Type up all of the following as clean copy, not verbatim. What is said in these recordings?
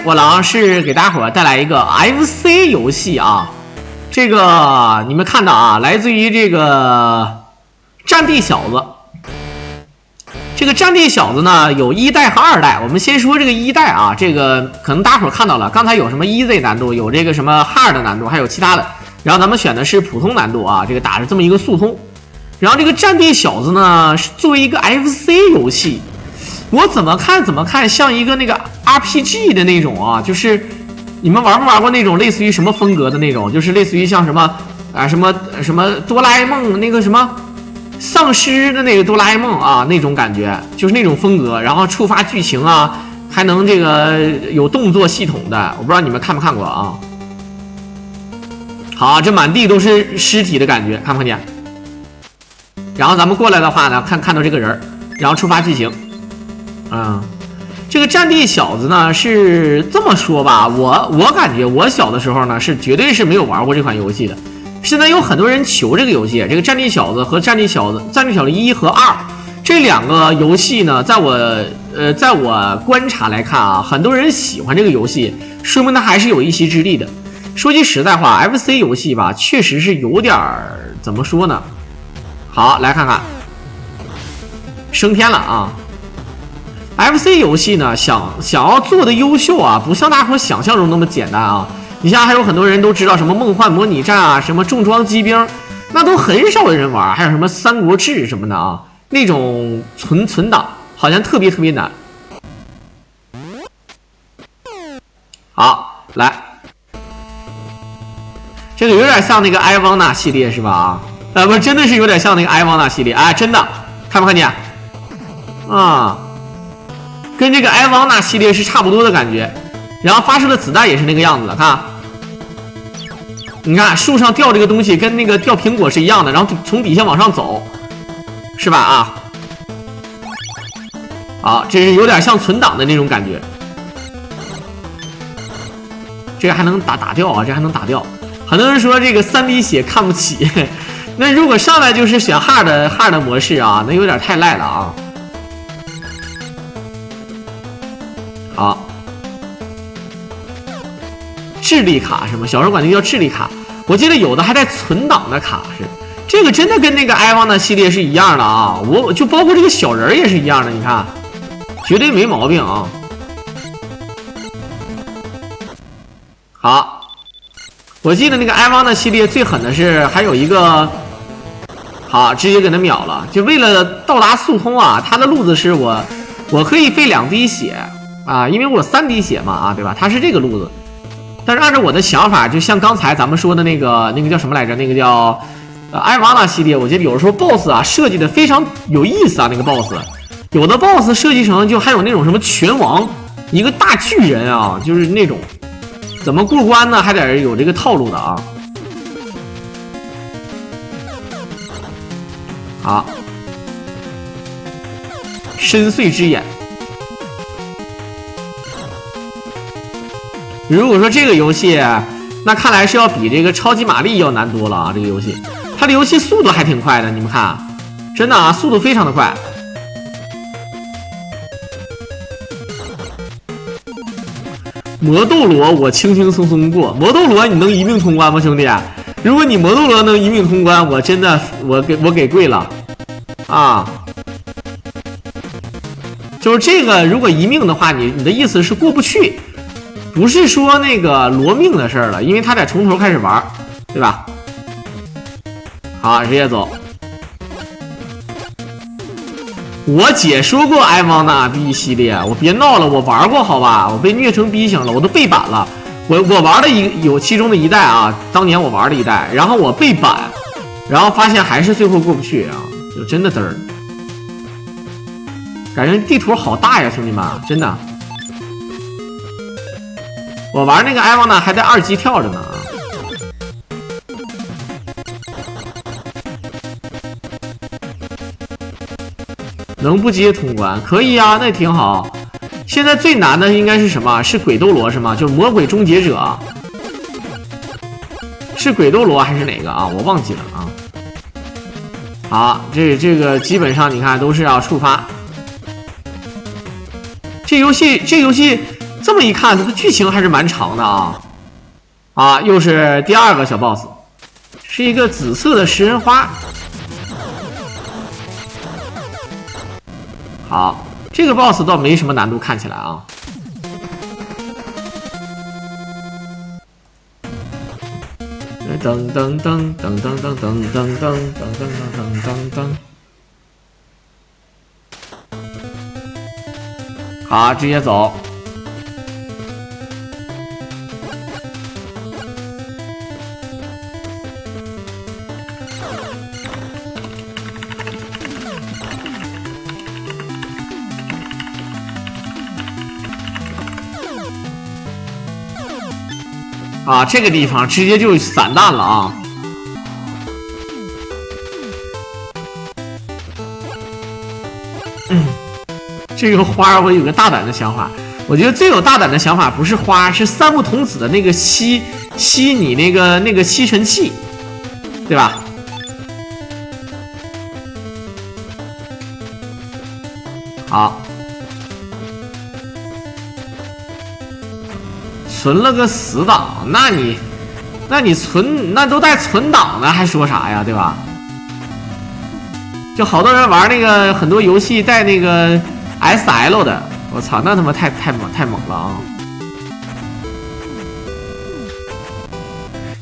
我狼是给大伙儿带来一个 FC 游戏啊，这个你们看到啊，来自于这个战地小子。这个战地小子呢有1代和2代，我们先说这个1代啊，这个可能大伙儿看到了，刚才有什么 easy 难度，有这个什么 hard 难度，还有其他的，然后咱们选的是普通难度啊，这个打是这么一个速通。然后这个战地小子呢是作为一个 FC 游戏，我怎么看像一个那个 RPG 的那种啊，就是你们玩没玩过那种类似于什么风格的那种，就是类似于像什么啊什么哆啦 A 梦那个什么丧尸的那个哆啦 A 梦啊那种感觉，就是那种风格，然后触发剧情啊，还能这个有动作系统的，我不知道你们看没看过啊。好，这满地都是尸体的感觉，看不看见？然后咱们过来的话呢，看到这个人，然后触发剧情。这个战地小子呢是这么说吧，我感觉我小的时候呢是绝对是没有玩过这款游戏的。现在有很多人求这个游戏，这个战地小子和战地小子1和2这2个游戏呢，在我观察来看啊，很多人喜欢这个游戏，说明它还是有一席之地的。说句实在话 ，FC 游戏吧，确实是有点怎么说呢？好，来看看，升天了啊！ FC 游戏呢，想要做的优秀啊，不像大伙想象中那么简单啊。你像还有很多人都知道什么梦幻模拟战啊，什么重装机兵，那都很少的人玩。还有什么三国志什么的啊，那种存档好像特别难。好，来，这个有点像那个埃汪纳系列是吧？啊，不，真的是有点像那个埃汪纳系列，哎，真的，看不看见？啊。跟这个埃汪纳系列是差不多的感觉，然后发射的子弹也是那个样子的，看，你看树上掉这个东西跟那个掉苹果是一样的，然后从底下往上走，是吧啊？好，这是有点像存档的那种感觉，这个还能打掉啊，这还能打掉。很多人说这个3D 血看不起，那如果上来就是选 hard 模式啊，那有点太赖了啊。好，智力卡是吗？小时候管那叫智力卡，我记得有的还带存档的卡是，这个真的跟那个埃汪的系列是一样的啊，我就包括这个小人也是一样的，你看，绝对没毛病啊。好，我记得那个埃汪的系列最狠的是还有一个，好，直接给他秒了，就为了到达速通啊，他的路子是我可以费2滴血。啊，因为我3滴血嘛，啊，对吧？它是这个路子，但是按照我的想法，就像刚才咱们说的那个叫什么来着？那个叫埃瓦纳系列，我觉得有的时候 BOSS 啊设计的非常有意思啊，那个 BOSS， 有的 BOSS 设计成就还有那种什么拳王，一个大巨人啊，就是那种怎么过关呢？还得有这个套路的啊。好，深邃之眼。如果说这个游戏，那看来是要比这个超级玛丽要难多了啊！这个游戏，它的游戏速度还挺快的，你们看，真的啊，速度非常的快。魔斗罗我轻轻松松过，魔斗罗你能一命通关吗，兄弟？如果你魔斗罗能一命通关，我真的我给跪了啊！就是这个，如果一命的话，你的意思是过不去。不是说那个罗命的事儿了，因为他得从头开始玩，对吧？好，直接走。我姐说过埃汪纳 B 系列，我别闹了，我玩过好吧？我被虐成逼型了，我都背板了。我玩的有其中的1代啊，当年我玩的1代，然后我背板，然后发现还是最后过不去啊，就真的嘚儿。感觉地图好大呀，兄弟们，真的。我玩那个埃汪呢，还在2级跳着呢啊！能不接通关？可以啊，那挺好。现在最难的应该是什么？是鬼斗罗是吗？就是魔鬼终结者，是鬼斗罗还是哪个啊？我忘记了啊。好，这个基本上你看都是要触发。这游戏这么一看，它的剧情还是蛮长的啊！啊，又是第2个小 boss， 是一个紫色的食人花。好，这个 boss 倒没什么难度，看起来啊。噔噔噔噔噔噔噔噔噔噔噔噔噔。好，直接走。啊，这个地方直接就散弹了啊！这个花我有个大胆的想法，我觉得最有大胆的想法不是花，是三木童子的那个吸你那个吸尘器，对吧？好。存了个死档，那你存那都带存档呢，还说啥呀，对吧？就好多人玩那个很多游戏带那个 SL 的，我操，那他妈太猛了啊！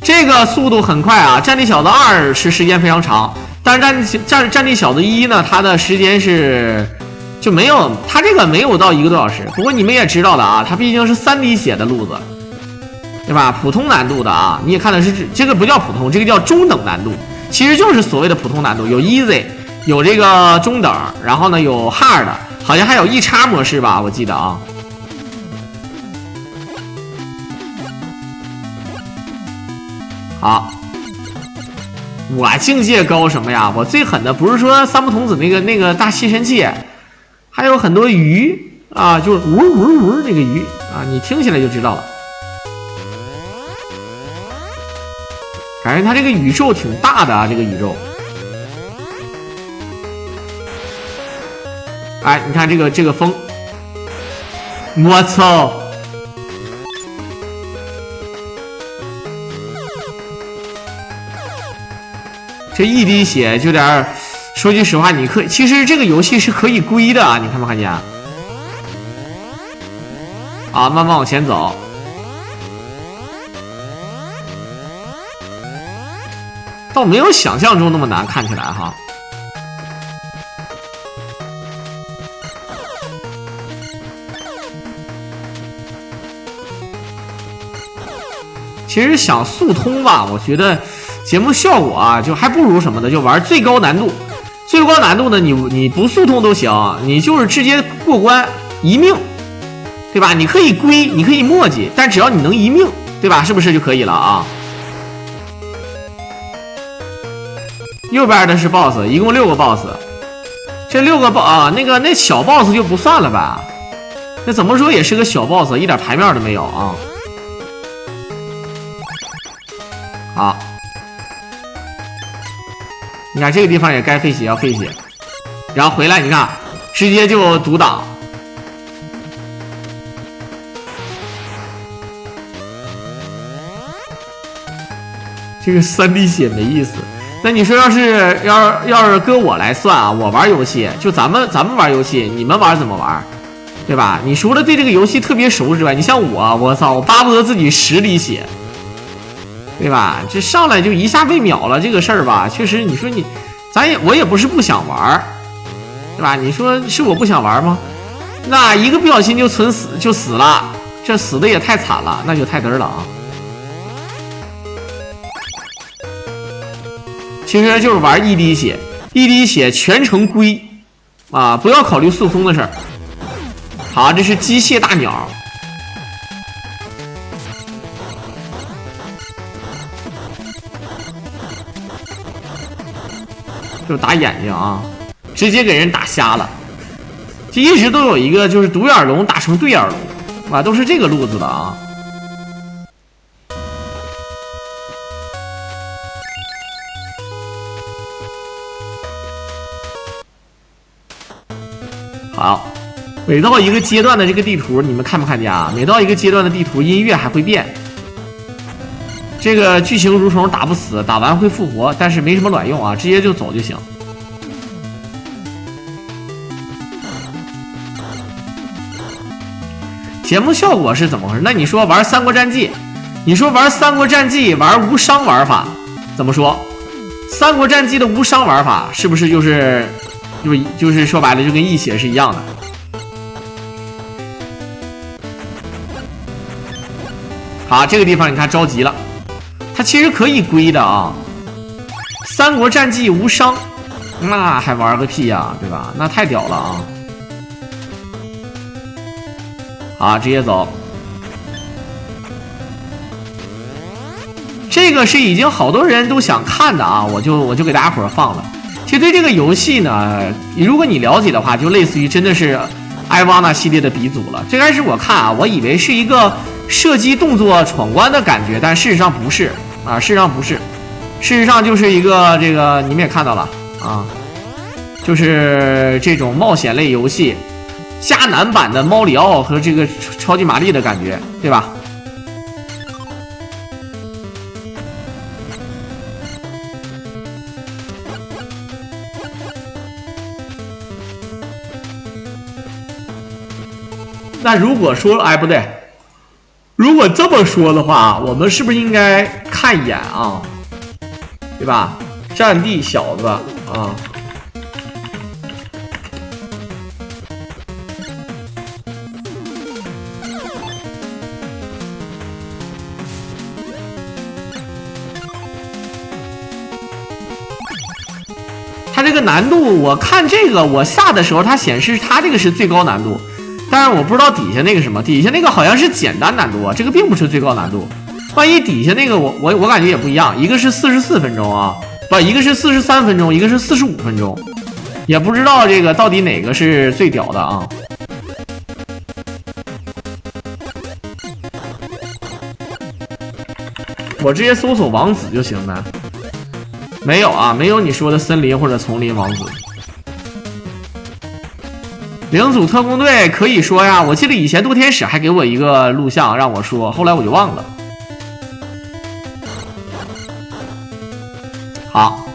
这个速度很快啊，战地小子2是时间非常长，但是战地小子1呢，它的时间是就没有，它这个没有到1个多小时。不过你们也知道的啊，它毕竟是3滴血的路子。对吧？普通难度的啊，你也看的是这个不叫普通，这个叫中等难度，其实就是所谓的普通难度，有 easy， 有这个中等，然后呢有 hard， 好像还有1x模式吧，我记得啊。好，我境界高什么呀？我最狠的不是说三木童子那个大吸尘器，还有很多鱼啊，就是呜呜呜那个鱼啊，你听起来就知道了。感觉它这个宇宙挺大的啊，这个宇宙。哎，你看这个风，我操！这一滴血就点，说句实话，你可以，其实这个游戏是可以归的啊，你看没看见？啊，慢慢往前走。倒没有想象中那么难，看起来哈。其实想速通吧，我觉得节目效果啊，就还不如什么的，就玩最高难度。最高难度呢，你不速通都行，你就是直接过关一命，对吧？你可以归，你可以墨迹，但只要你能一命，对吧？是不是就可以了啊？右边的是 boss， 一共6个 boss， 这6个 boss 啊，那小 boss 就不算了吧？那怎么说也是个小 boss， 一点牌面都没有啊。好，你看这个地方也该费血要费血，然后回来你看直接就独挡。这个3滴血没意思。那你说要是搁我来算啊，我玩游戏就咱们玩游戏，你们玩怎么玩，对吧？你除了对这个游戏特别熟之外，你像我操，我巴不得自己10滴血，对吧？这上来就一下被秒了，这个事儿吧，确实你说我也不是不想玩，对吧？你说是我不想玩吗？那一个不小心就死了，这死的也太惨了，那就太嘚了啊！其实就是玩一滴血全程归啊，不要考虑速通的事儿。好，这是机械大鸟，就打眼睛啊，直接给人打瞎了。这一直都有一个就是独眼龙打成对眼龙啊，都是这个路子的啊。好，每到一个阶段的这个地图，你们看没看见啊？每到一个阶段的地图，音乐还会变。这个巨型蠕虫打不死，打完会复活，但是没什么卵用啊，直接就走就行。节目效果是怎么回事？那你说玩《三国战记》，你说玩《三国战记》玩无伤玩法，怎么说？《三国战记》的无伤玩法是不是就是说白了就跟一血是一样的？好，这个地方你看着急了，它其实可以归的啊。《三国战记》无伤，那还玩个屁呀，对吧？那太屌了啊！好，直接走。这个是已经好多人都想看的啊，我就给大家伙放了。其实对这个游戏呢，如果你了解的话，就类似于真的是艾瓦纳系列的鼻祖了。最开始我看啊，我以为是一个射击动作闯关的感觉，但事实上不是啊，事实上不是，事实上就是一个这个你们也看到了啊，就是这种冒险类游戏。加难版的猫里奥和这个超级玛丽的感觉，对吧？那如果说，哎，不对，如果这么说的话，我们是不是应该看一眼啊？对吧？战地小子啊。它这个难度，我看这个我下的时候，它显示它这个是最高难度，但是我不知道底下那个什么，底下那个好像是简单难度啊，这个并不是最高难度。万一底下那个我感觉也不一样，一个是44分钟啊，不，一个是43分钟，一个是45分钟，也不知道这个到底哪个是最屌的啊。我直接搜索王子就行呗。没有啊，没有你说的森林或者丛林王子。领主特工队可以说呀，我记得以前多天使还给我一个录像让我说，后来我就忘了。好，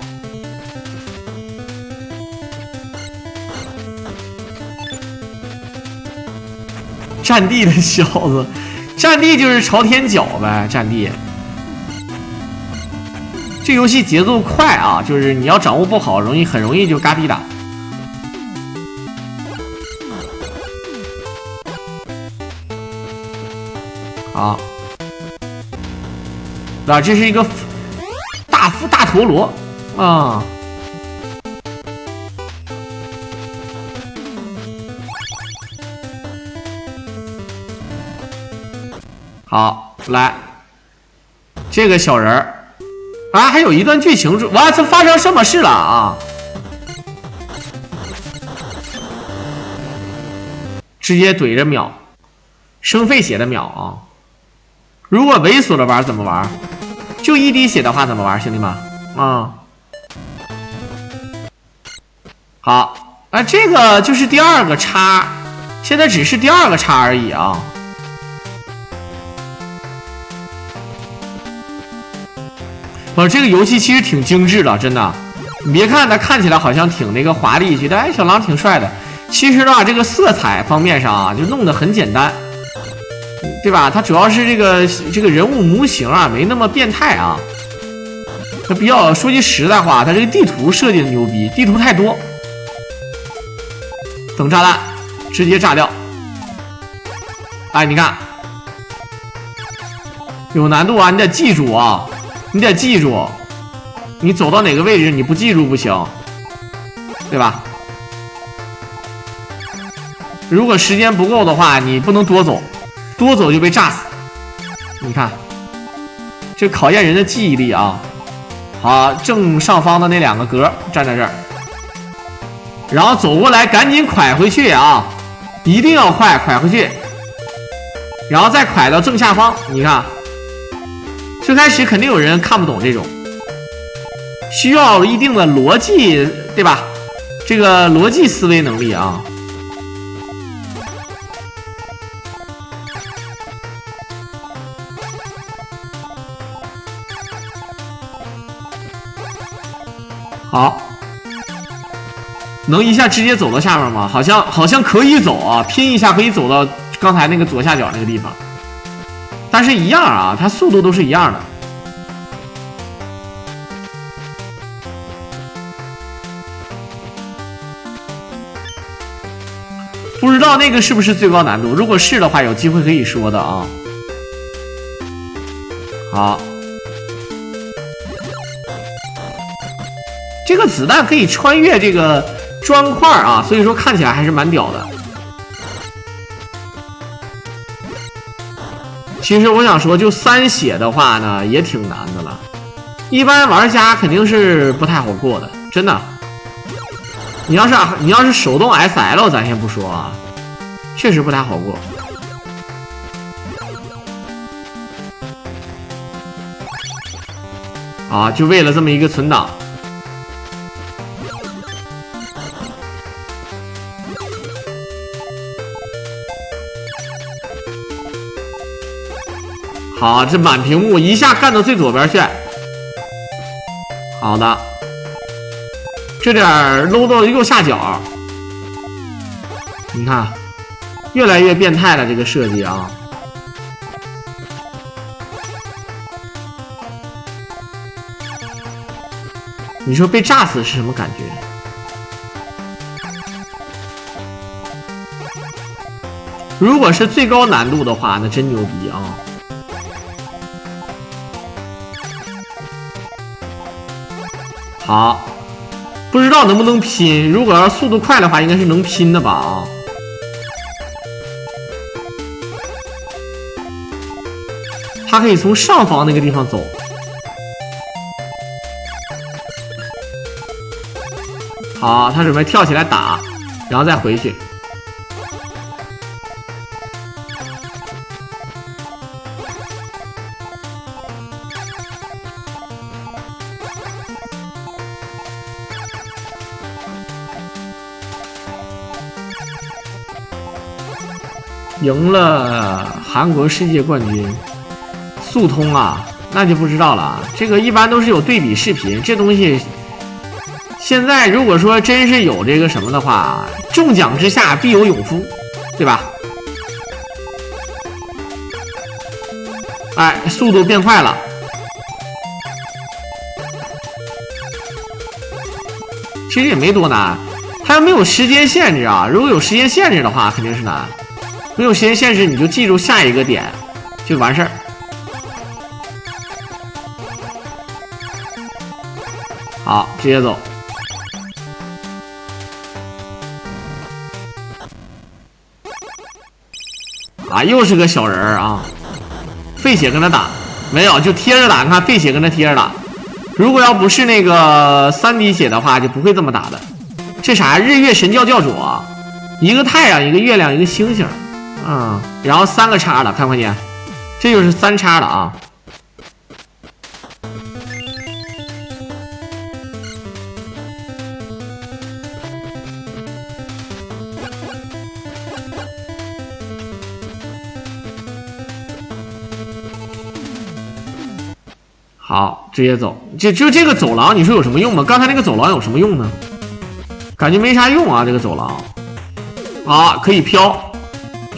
战地的小子，战地就是朝天脚呗，战地。这游戏节奏快啊，就是你要掌握不好，很容易就嘎逼打。好，啊，这是一个大陀螺啊。好，来，这个小人儿。啊，还有一段剧情，哇，这发生什么事了啊？直接怼着秒，生费血的秒啊！如果猥琐的玩怎么玩？就1滴血的话怎么玩，兄弟们啊？好，啊，这个就是第2个叉，现在只是第2个叉而已啊。这个游戏其实挺精致的，真的。你别看它看起来好像挺那个华丽，觉得哎小狼挺帅的，其实吧，这个色彩方面上啊，就弄得很简单，对吧？它主要是这个人物模型啊，没那么变态啊。它比较说句实在话，它这个地图设计的牛逼，地图太多。等炸弹，直接炸掉。哎，你看，有难度啊，你得记住啊。你得记住，你走到哪个位置你不记住不行，对吧？如果时间不够的话，你不能多走，多走就被炸死。你看，这考验人的记忆力啊。好，正上方的那2个格站在这儿，然后走过来，赶紧蒯回去啊！一定要蒯回去，然后再蒯到正下方。你看。最开始肯定有人看不懂这种，需要一定的逻辑，对吧？这个逻辑思维能力啊。好，能一下直接走到下面吗？好像可以走啊，拼一下可以走到刚才那个左下角那个地方，但是一样啊，它速度都是一样的。不知道那个是不是最高难度？如果是的话，有机会可以说的啊。好，这个子弹可以穿越这个砖块啊，所以说看起来还是蛮屌的。其实我想说，就3血的话呢，也挺难的了。一般玩家肯定是不太好过的，真的。你要是手动 SL， 咱先不说啊，确实不太好过。啊，就为了这么一个存档。好，这满屏幕一下干到最左边去。好的。这点搂到右下角，你看，越来越变态了，这个设计啊！你说被炸死是什么感觉？如果是最高难度的话，那真牛逼啊！好。不知道能不能拼，如果要速度快的话，应该是能拼的吧啊！他可以从上方那个地方走。好，他准备跳起来打，然后再回去。赢了韩国世界冠军，速通啊，那就不知道了啊。这个一般都是有对比视频，这东西现在如果说真是有这个什么的话，中奖之下必有勇夫，对吧？哎，速度变快了。其实也没多难，它要没有时间限制啊。如果有时间限制的话，肯定是难。没有时间限制，你就记住下一个点就完事儿。好，直接走。啊，又是个小人儿啊！费血跟他打，没有就贴着打。你看费血跟他贴着打。如果要不是那个3滴血的话，就不会这么打的。这啥？日月神教教主啊，一个太阳，一个月亮，一个星星。然后3个叉了，看没见？这就是3叉了啊！好，直接走。就这个走廊，你说有什么用吗？刚才那个走廊有什么用呢？感觉没啥用啊，这个走廊。啊，可以飘。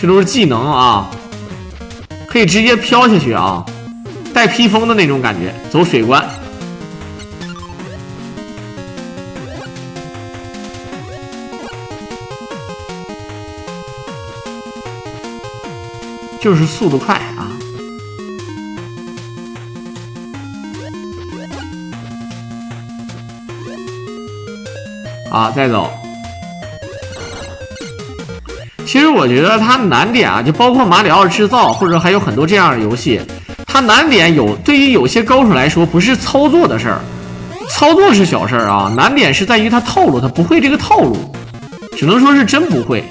这都是技能啊，可以直接飘下去啊，带披风的那种感觉，走水关。就是速度快啊。好，再走。其实我觉得它难点啊，就包括马里奥制造，或者还有很多这样的游戏，它难点对于有些高手来说不是操作的事儿，操作是小事儿啊，难点是在于他套路，他不会这个套路，只能说是真不会。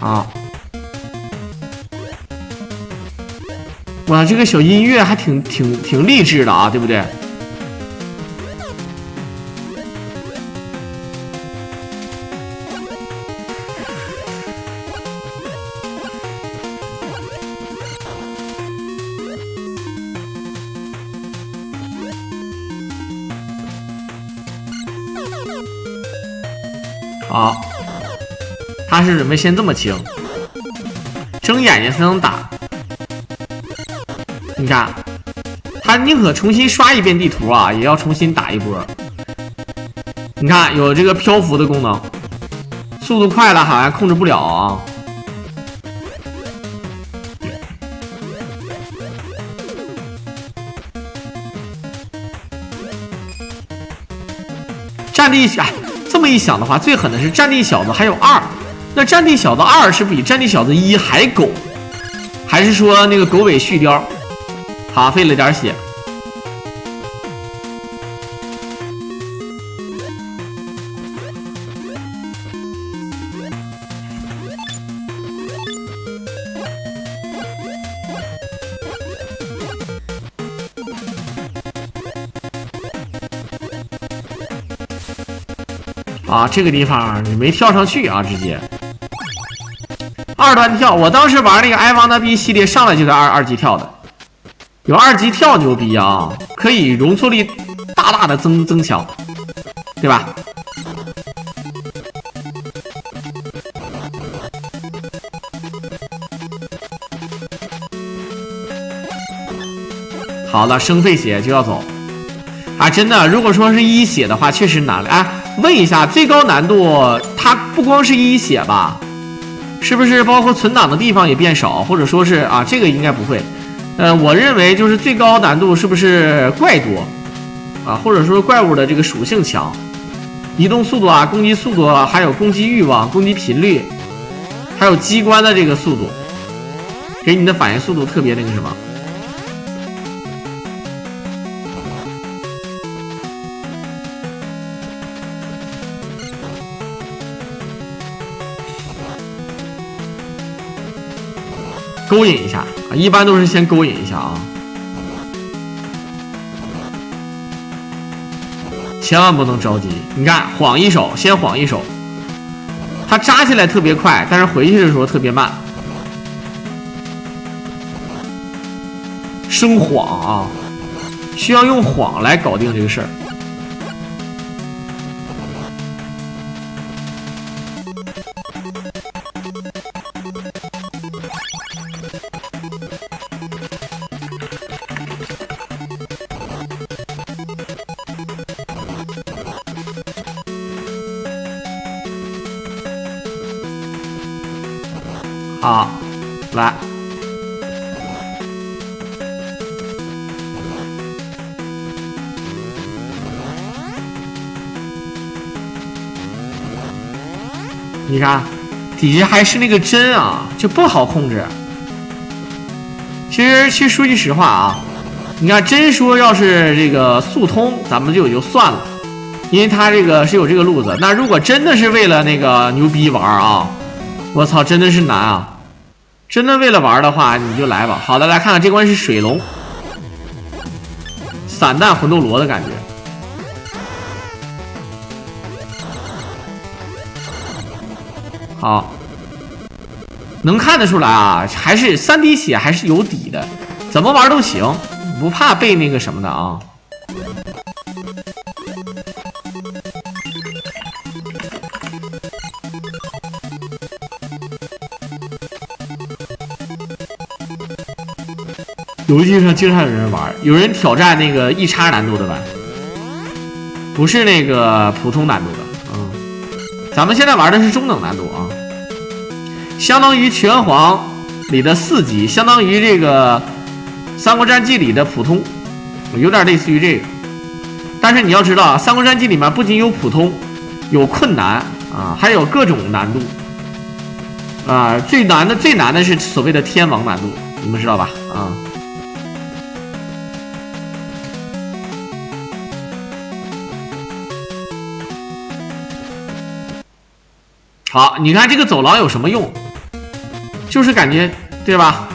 啊，哇，这个小音乐还挺励志的啊，对不对？好，他是准备先这么清，睁眼睛才能打。你看，他宁可重新刷一遍地图啊，也要重新打一波。你看，有这个漂浮的功能，速度快了好像控制不了啊。战地，哎，这么一想的话，最狠的是战地小子还有2，那战地小子2是比战地小子1还狗，还是说那个狗尾续貂？好，费了点血。啊，这个地方你没跳上去啊，直接2段跳。我当时玩那个I Wanna Be系列上来就在二级跳的，有2级跳牛逼啊，可以容错率大大的增强，对吧？好了，生费血就要走啊！真的，如果说是1血的话，确实难了。哎，问一下，最高难度它不光是1血吧？是不是包括存档的地方也变少，或者说是啊，这个应该不会。我认为就是最高难度是不是怪多啊，或者说怪物的这个属性强，移动速度啊、攻击速度啊，还有攻击欲望、攻击频率，还有机关的这个速度，给你的反应速度特别那个什么。勾引一下啊，一般都是先勾引一下啊，千万不能着急。你看，晃一手，先晃一手，它扎起来特别快，但是回去的时候特别慢。生晃啊，需要用晃来搞定这个事儿。好，来，你看，底下还是那个针啊，就不好控制。其实说句实话啊，你看真说要是这个速通，咱们就也就算了，因为它这个是有这个路子。那如果真的是为了那个牛逼玩啊，我操，真的是难啊！真的为了玩的话，你就来吧。好的，来看看这关是水龙，散弹魂斗罗的感觉。好，能看得出来啊，还是3滴血还是有底的，怎么玩都行，不怕被那个什么的啊。游戏上经常有人玩，有人挑战那个1叉难度的吧，不是那个普通难度的。咱们现在玩的是中等难度啊，相当于拳皇里的4级，相当于这个三国战记里的普通，有点类似于这个。但是你要知道啊，三国战记里面不仅有普通，有困难啊，还有各种难度啊。最难的是所谓的天王难度，你们知道吧？啊。好，你看这个走廊有什么用？就是感觉，对吧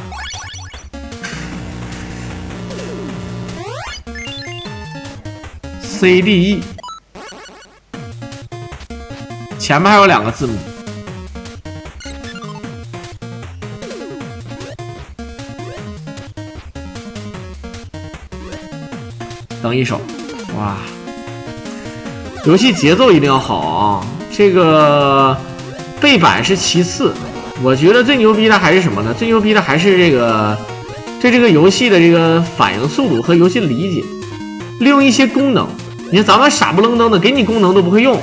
？CDE 前面还有2个字母。等一手，哇！游戏节奏一定要好啊！这个背板是其次，我觉得最牛逼的还是什么呢？最牛逼的还是这个对这个游戏的这个反应速度和游戏的理解，利用一些功能。你看咱们傻不愣登的，给你功能都不会用，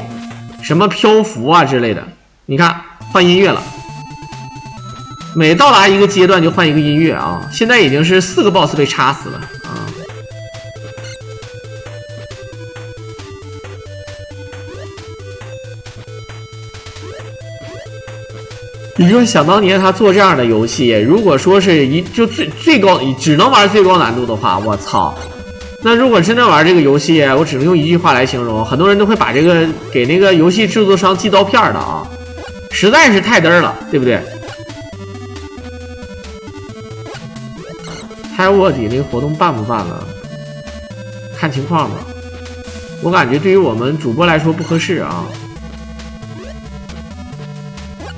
什么漂浮啊之类的。你看换音乐了，每到达一个阶段就换一个音乐啊。现在已经是4个 BOSS 被插死了啊。你说想当年他做这样的游戏，如果说是最高只能玩最高难度的话，我操！那如果真的玩这个游戏，我只能用一句话来形容，很多人都会把这个给那个游戏制作商寄刀片的啊，实在是太嘚了，对不对？猜卧底那个活动办不办了？看情况吧。我感觉对于我们主播来说不合适啊。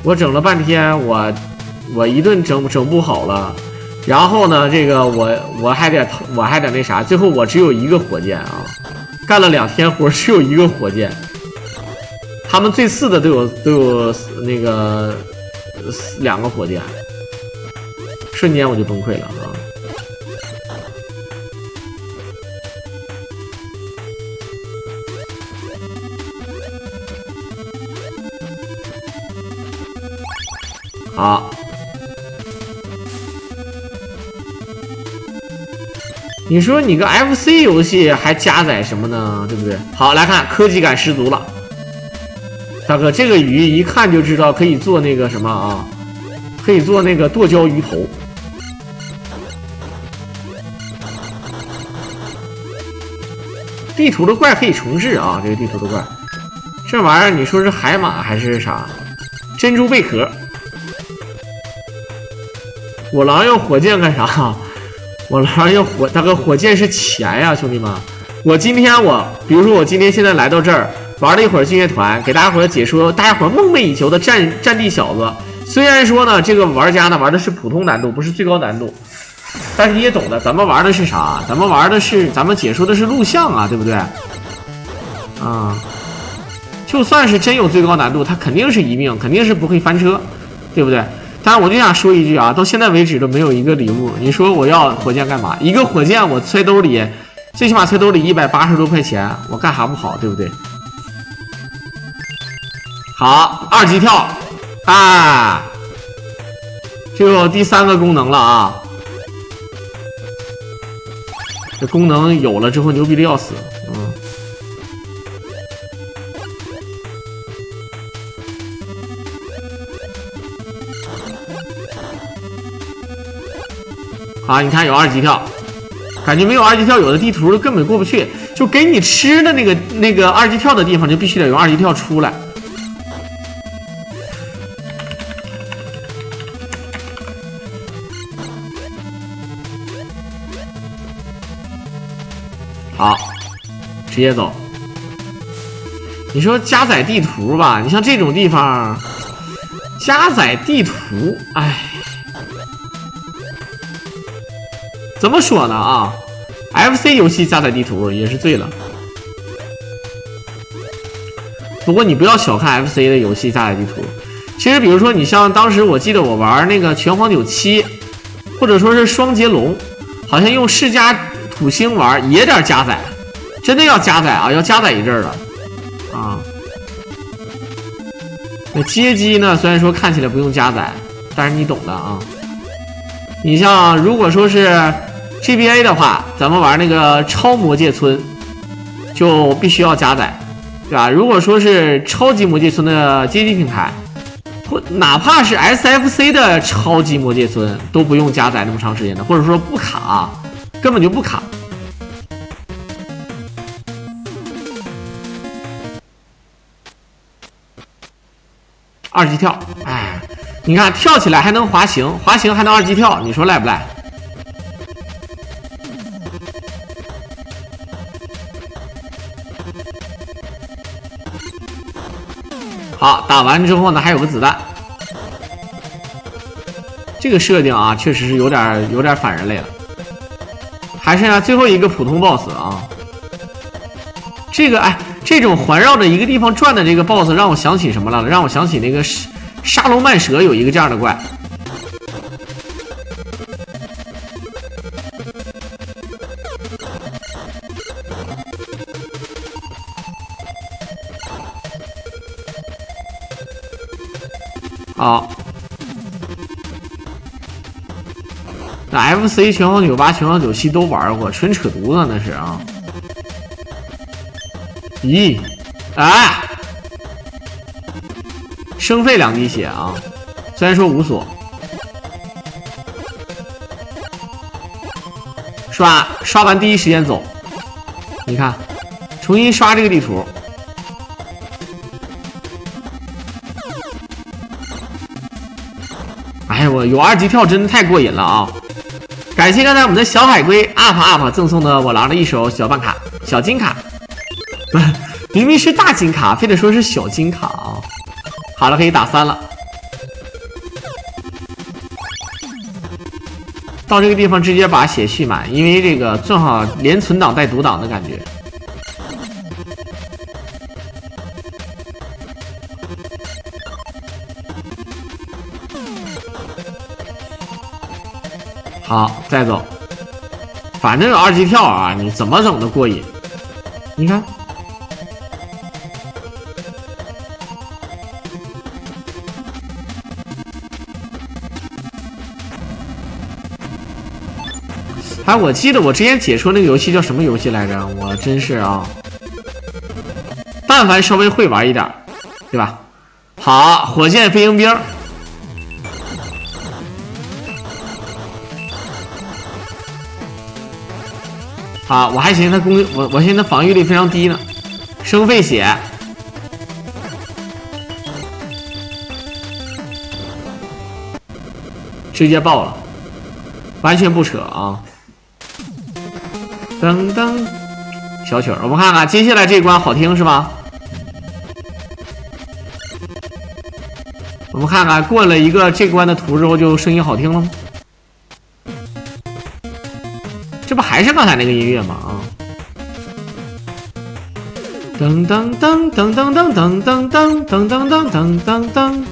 我整了半天，我一顿整不好了，然后呢，这个我还得那啥，最后我只有1个火箭啊，干了2天活只有1个火箭，他们最次的都有那个2个火箭，瞬间我就崩溃了啊！好，你说你个 FC 游戏还加载什么呢？对不对？好，来看科技感十足了，大哥，这个鱼一看就知道可以做那个什么啊，可以做那个剁椒鱼头。地图的怪可以重置啊，这个地图的怪，这玩意儿你说是海马还是啥？珍珠贝壳。我狼用火箭干啥？我狼用大哥，火箭是钱呀，兄弟们！比如说我今天现在来到这儿，玩了一会儿劲乐团，给大家伙解说大家伙梦寐以求的战地小子。虽然说呢，这个玩家呢玩的是普通难度，不是最高难度，但是你也懂得，咱们玩的是啥？咱们解说的是录像啊，对不对？啊，就算是真有最高难度，它肯定是一命，肯定是不会翻车，对不对？但是我就想说一句啊，到现在为止都没有一个礼物。你说我要火箭干嘛？一个火箭我揣兜里，最起码揣兜里180多块钱，我干啥不好，对不对？好，2级跳，啊，这有第3个功能了啊！这功能有了之后牛逼的要死，好，你看有2级跳，感觉没有2级跳，有的地图根本过不去，就给你吃的那个2级跳的地方，就必须得有2级跳出来。好，直接走。你说加载地图吧，你像这种地方，加载地图，哎。怎么说呢啊 ？FC 游戏加载地图也是醉了。不过你不要小看 FC 的游戏加载地图。其实比如说你像当时我记得我玩那个拳皇97，或者说是双截龙，好像用世嘉土星玩也得加载，真的要加载啊，要加载一阵了啊。那街机呢，虽然说看起来不用加载，但是你懂的啊。你像如果说是GBA 的话，咱们玩那个超魔界村就必须要加载，对吧？如果说是超级魔界村的街机平台，或哪怕是 SFC 的超级魔界村都不用加载那么长时间的，或者说不卡，根本就不卡。2级跳，哎，你看跳起来还能滑行，滑行还能2级跳，你说赖不赖？好，打完之后呢，还有个子弹。这个设定啊，确实是有点反人类了。还剩下最后一个普通 BOSS 啊。这个哎，这种环绕着一个地方转的这个 BOSS 让我想起什么了？让我想起那个沙龙曼蛇有一个这样的怪。好，那 FC 拳皇98、拳皇97都玩过，纯扯犊子那是啊。咦，哎，生费2滴血啊，虽然说无所。刷完第一时间走，你看，重新刷这个地图。哎，我有2级跳真的太过瘾了啊！感谢刚才我们的小海龟 UP 赠送的我狼的一手小办卡、小金卡，明明是大金卡，非得说是小金卡啊！好了，可以打3了。到这个地方直接把血续满，因为这个正好连存档带读档的感觉。好，再走。反正有2级跳啊，你怎么整都过瘾。你看，哎，我记得我之前解说那个游戏叫什么游戏来着？我真是啊，但凡稍微会玩一点，对吧？好，火箭飞行兵。啊，我还寻思他我寻思他防御力非常低呢，生费血，直接爆了，完全不扯啊！噔噔，小曲儿，我们看看接下来这一关好听是吧？我们看看过了一个这关的图之后，就声音好听了吗？这不还是刚才那个音乐吗？啊！噔噔噔噔噔噔噔噔噔噔噔噔噔噔。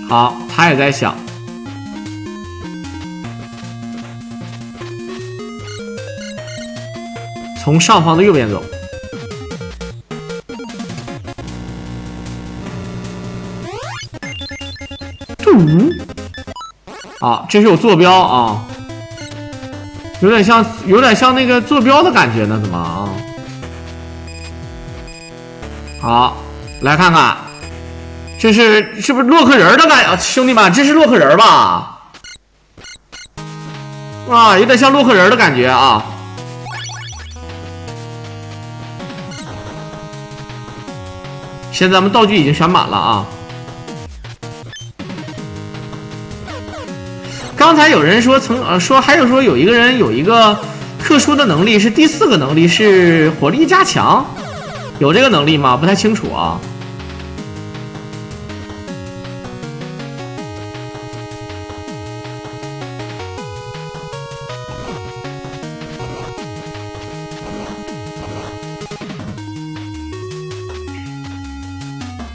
好，他也在想。从上方的右边走。啊，这是有坐标啊，有点像那个坐标的感觉呢，怎么啊？好，来看看，这是不是洛克人的感觉？兄弟们，这是洛克人吧？啊，有点像洛克人的感觉啊。现在咱们道具已经选满了啊！刚才有人说还有说有一个人有一个特殊的能力，是第4个能力是火力加强，有这个能力吗？不太清楚啊。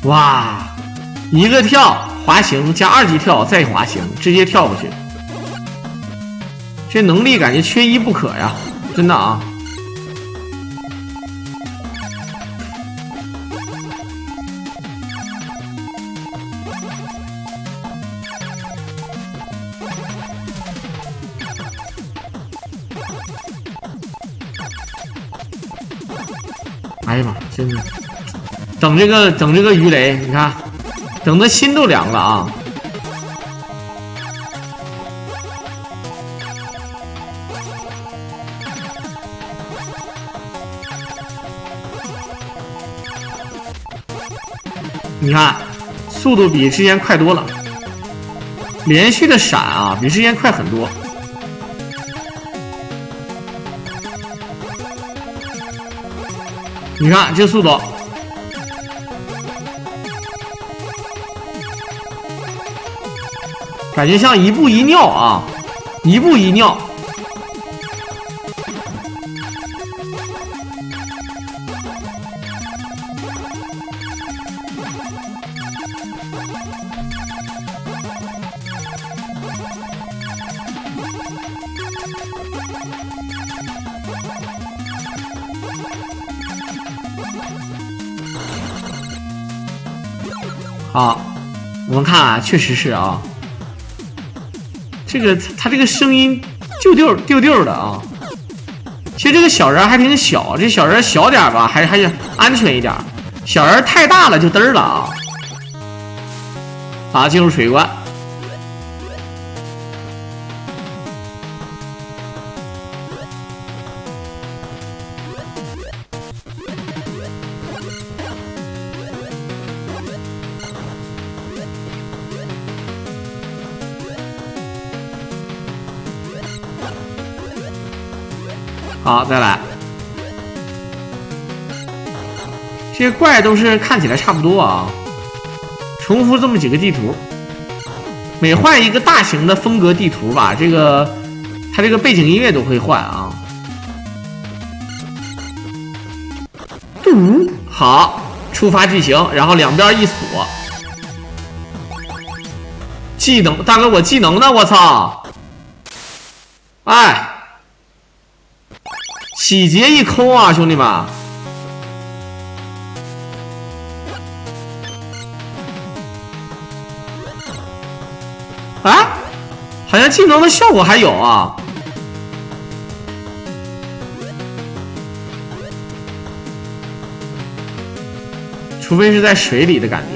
哇，一个跳滑行加2级跳再滑行，直接跳过去，这能力感觉缺一不可呀，真的啊！哎呀妈，真的。等这个鱼雷，你看，等的心都凉了啊！你看，速度比之前快多了，连续的闪啊，比之前快很多。你看这速度，感觉像一步一尿啊，一步一尿。好，我们看啊，确实是啊，这个他这个声音丢的啊。其实这个小人还挺小，这小人小点吧，还安全一点。小人太大了就嘚儿了啊。好，进入水关。好，再来。这些怪都是看起来差不多啊，重复这么几个地图，每换一个大型的风格地图吧，它这个背景音乐都会换啊。好，触发剧情，然后两边一锁。技能，大哥，我技能呢？我操！哎。洗劫一空啊，兄弟们！啊，好像技能的效果还有啊。除非是在水里的感觉。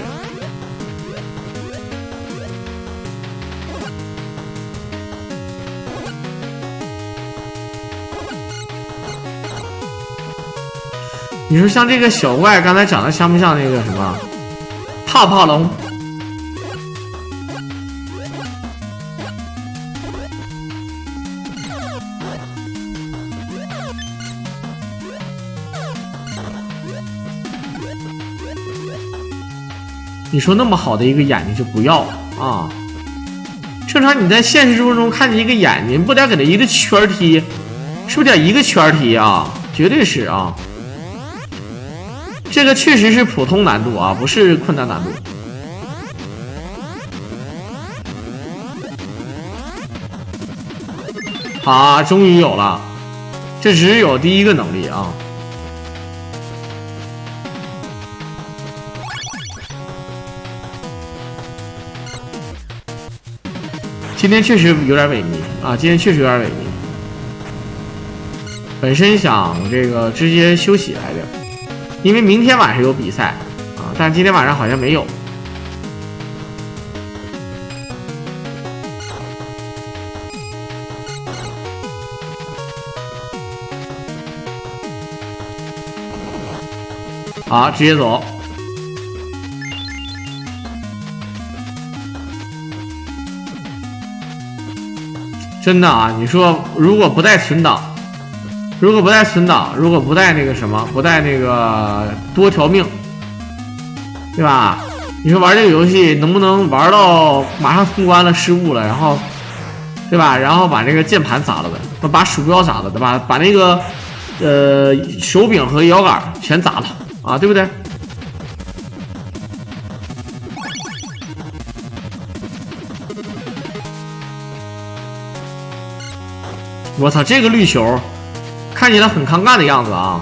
你说像这个小怪刚才长得像不像那个什么泡泡龙？你说那么好的一个眼睛就不要了啊？正常你在现实生活中看见一个眼睛，不得给它一个圈踢，是不是得一个圈踢啊？绝对是啊。这个确实是普通难度啊，不是困难难度。好，终于有了，这只有第一个能力啊。今天确实有点萎靡啊，今天确实有点萎靡。本身想这个直接休息来着。因为明天晚上有比赛啊，但今天晚上好像没有。好，直接走。真的啊，你说如果不带存档。如果不带存档，如果不带那个什么，不带那个多条命，对吧？你说玩这个游戏能不能玩到马上通关了失误了，然后，对吧？然后把这个键盘砸了的，把鼠标砸了的，把那个手柄和摇杆全砸了啊，对不对？我操，这个绿球！看起来很尴尬的样子啊！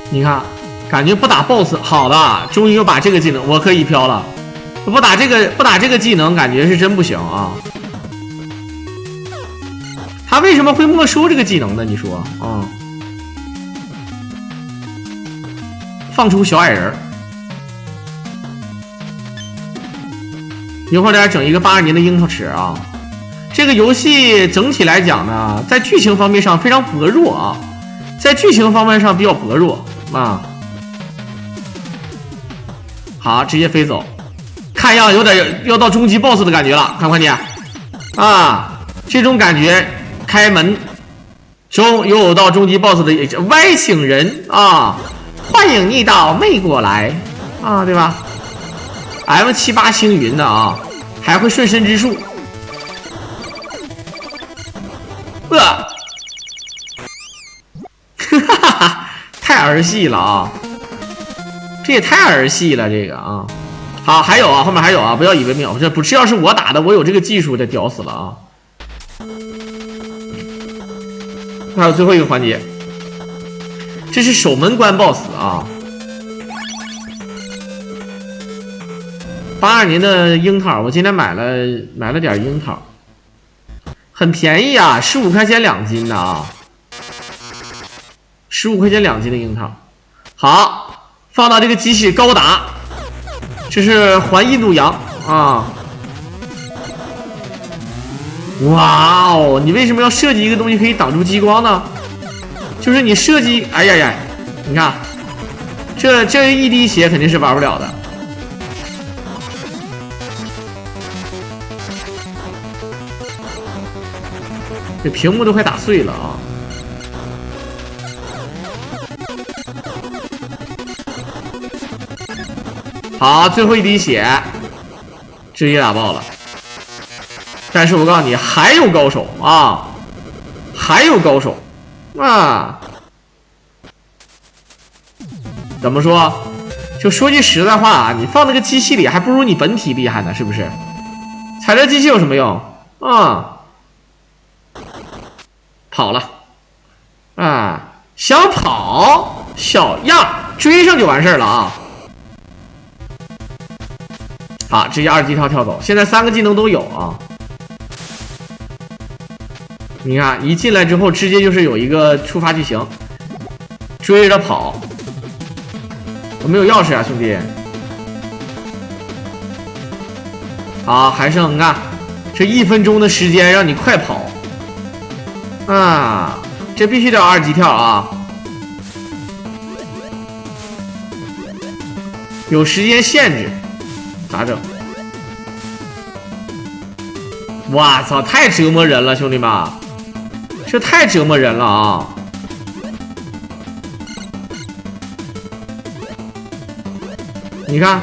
你看，感觉不打 BOSS 好的，终于又把这个技能，我可以飘了。不打这个技能，感觉是真不行啊！他为什么会没收这个技能呢？你说啊？放出小矮人，一会儿再整一个80年的樱桃齿啊！这个游戏整体来讲呢，在剧情方面上非常薄弱啊，在剧情方面上比较薄弱啊。好，直接飞走，看样有点要到终极 BOSS 的感觉了，看不看见？啊，这种感觉，开门中有到终极 BOSS 的外星人啊，欢迎你到美国来啊，对吧 ？M78星云的啊，还会瞬身之术。哈哈，太儿戏了啊！这也太儿戏了，这个啊。好，还有啊，后面还有啊，不要以为没有，这不是要是我打的，我有这个技术，这屌死了啊！还有最后一个环节，这是守门关 BOSS 啊。82年的樱桃，我今天买了点樱桃。很便宜啊，15块钱2斤的啊，15块钱2斤的樱桃。好，放到这个机器高达，这是环印度洋啊。哇哦，你为什么要设计一个东西可以挡住激光呢？就是你设计，哎呀呀，你看，这一滴血肯定是玩不了的。这屏幕都快打碎了啊！好，最后一滴血，直接打爆了。但是我告诉你，还有高手啊，还有高手啊！怎么说？就说句实在话啊，你放那个机器里，还不如你本体厉害呢，是不是？踩这机器有什么用啊？跑了啊！想跑小样，追上就完事儿了啊！好，直接2级跳走，现在3个技能都有啊！你看，一进来之后，直接就是有一个触发剧情，追着跑。我没有钥匙啊，兄弟！好，还剩你看，这1分钟的时间让你快跑。啊，这必须得2级跳啊！有时间限制，咋整？哇操，太折磨人了，兄弟们，这太折磨人了啊！你看。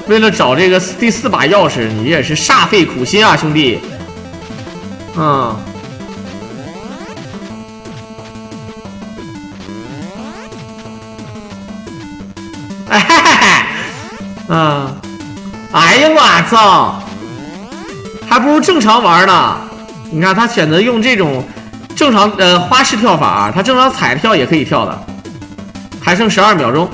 为了找这个第4把钥匙，你也是煞费苦心啊，兄弟。嗯。哎嘿嘿嘿，嗯，哎呀我操，还不如正常玩呢。你看他选择用这种正常花式跳法，他正常踩跳也可以跳的。还剩12秒钟。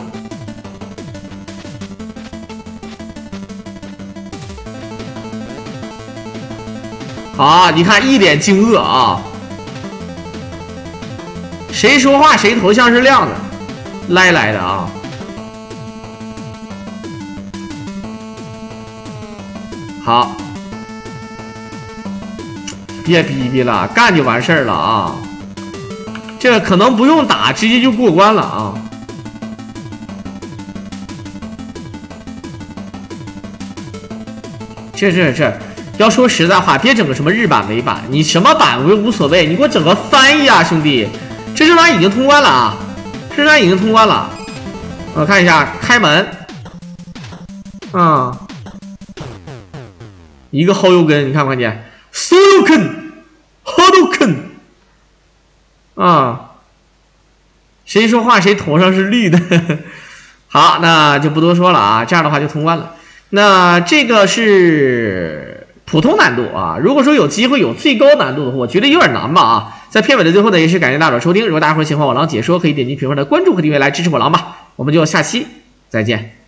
好，你看一脸惊愕啊！谁说话谁头像是亮的，来的啊！好，别逼逼了，干就完事儿了啊！这可能不用打，直接就过关了啊！这。要说实在话，别整个什么日版美版，你什么版我又无所谓，你给我整个翻译啊，兄弟！这正版已经通关了啊，正版已经通关了。我看一下开门，一个后右根，你看不看见 ？Soloken，Hadouken， 啊，谁说话谁头上是绿的。好，那就不多说了啊，这样的话就通关了。那这个是普通难度啊，如果说有机会有最高难度的话，我觉得有点难吧啊。在片尾的最后呢，也是感谢大家的收听。如果大家会喜欢我狼解说，可以点击屏上的关注和订阅来支持我狼吧。我们就下期再见。